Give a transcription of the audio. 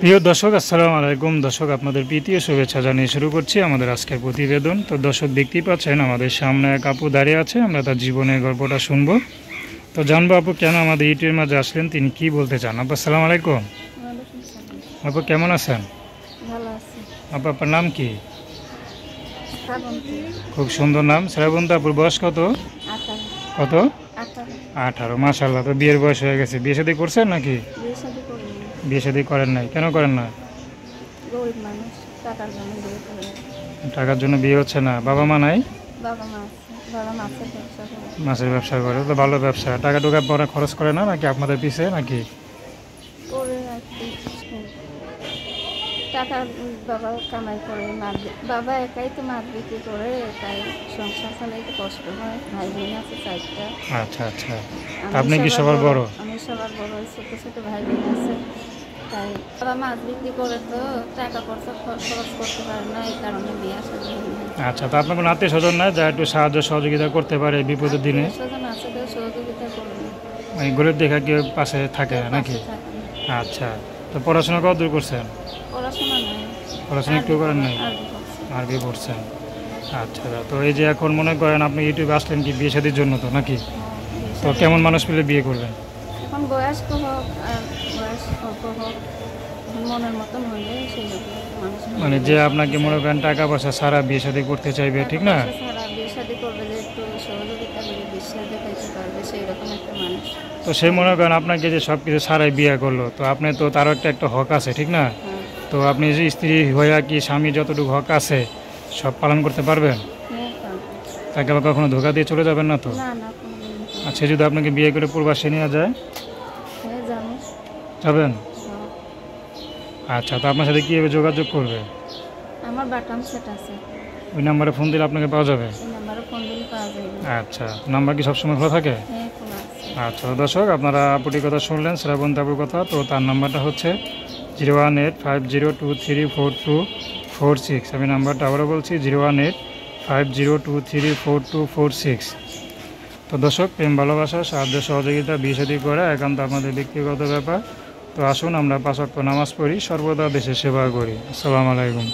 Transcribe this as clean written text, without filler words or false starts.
প্রিয় দর্শক, আসসালামু আলাইকুম। দর্শক, আপনাদের প্রীতি ও শুভেচ্ছা জানিয়ে শুরু করছি আমাদের আজকের প্রতিবেদন। তো দর্শক, দেখতেই পাচ্ছেন আমাদের সামনে এক আপু দাঁড়িয়ে আছে। আমরা তার জীবনের গল্পটা শুনবো। তো জানবো আপু কেন আমাদের ইউটিউবের মাঝে আসলেন, তিনি কি বলতে চান। আপু আসসালামু আলাইকুম। আপু কেমন আছেন? ভালো আছি। আপু আপনার নাম কি? শ্রাবন্তী। খুব সুন্দর নাম, শ্রাবন্তী। আপুর বয়স কত? 18। কত? 18। 18। মাশাআল্লাহ। তো বিয়ের বয়স হয়ে গেছে। বিয়ে শাদী করছেন নাকি? বিয়ে শাদী করিনি। বিয়ে শাদী করেন নাই, কেন করেন না? গরিব মানুষ, টাকার জন্য বিয়ে করে। টাকার জন্য বিয়ে হচ্ছে না। বাবা মা নাই? বাবা মা আছে। বাবা মাছের ব্যবসা করে। মাছের ব্যবসা করে, তো ভালো ব্যবসা। টাকা টুকা পরে খরচ করে না নাকি আপনাদের পিছে নাকি? করে আর কি, টাকা বাবা কামাই করে, বাবা একাই তো মাছ বিক্রি করে, তাই সংসার চালাইতে কষ্ট হয়। ভাই বোন আছে 4টা। আচ্ছা আচ্ছা। তা আপনি কি সবার বড়? আমি সবার বড়। ছোট ছোট ভাই বোন আছে, তাই বাবা মাছ বিক্রি করে তো টাকা পয়সা খরচ করতে পারে না, এই কারণে বিয়ে শাদী হয়নি। আচ্ছা, তো আপনার কোনো আত্মীয় স্বজন না যা একটু সাহায্য সহযোগিতা করতে পারে বিপদের দিনে? স্বজন আছে, কেউ সহযোগিতা করবে। মানে গরিব দেখা কেউ পাশে থাকে কেউ নাকি? পাশে থাকে না। আচ্ছা। তো পড়াশোনা কত দূর করছেন? পড়াশোনা নাই। পড়াশোনা একটু করেন নাই? আরবি পড়ছি। আরবি পড়ছেন। আচ্ছা। তো এই যে এখন মনে করেন আপনি ইউটিউবে আসলেন কি বিয়ে শাদীর জন্য তো নাকি? তো কেমন মানুষ পেলে বিয়ে করবেন? এখন বয়স্ক হোক আর বয়স অল্প হোক, মনের মতন হইলে সেই রকম মানুষ। মানে যে আপনাকে মনে করেন টাকা পয়সা সারা বিয়ে শাদী করতে চাইবে, ঠিক না? সারা বিয়ে শাদী করবে, যে একটু সহযোগিতা করে বিশ্বাস দেখাইতে পারবে, সেই রকম একটা মানুষ। তো সে মনে করেন আপনাকে যে সব কিছু সারাই বিয়ে করলো, তো আপনি তো তারও একটা হক আছে, ঠিক না? হ্যাঁ। তো আপনি যে স্ত্রী হয়ে কি স্বামী যতটুকু হক আছে সব পালন করতে পারবেন? হ্যাঁ, পারবে। তাকে আবার কখনো ধোকা দিয়ে চলে যাবেন না তো? না না, কোনোদিন না। আচ্ছা, যদি আপনাকে বিয়ে করে প্রবাসে নিয়ে যায়, হ্যাঁ, জানো। যাবেন? হ্যাঁ। আচ্ছা, তো আপনার সাথে কীভাবে যোগাযোগ করবে? আমার বাটাম সেট আছে, ওই নাম্বারে ফোন দিলে আপনাকে পাওয়া যাবে? এই নাম্বারে ফোন দিলে পাওয়া যাবে। আচ্ছা, নাম্বার কি সবসময় খোলা থাকে? হ্যাঁ, খোলা আছে। আচ্ছা দর্শক, আপনারা আপুটির কথা শুনলেন, শ্রাবন্তী আপুর কথা। তো তার নাম্বারটা হচ্ছে 01850234246। আমি নাম্বারটা আবারও বলছি, 01850234246। তো দর্শক, প্রেম ভালোবাসা সাহায্য সহযোগিতা বিয়ে শাদী করা একান্ত আমাদের ব্যক্তিগত ব্যাপার। তো আসুন আমরা 5 ওয়াক্ত নামাজ পড়ি, সর্বদা দেশের সেবা করি। আসসালামু আলাইকুম।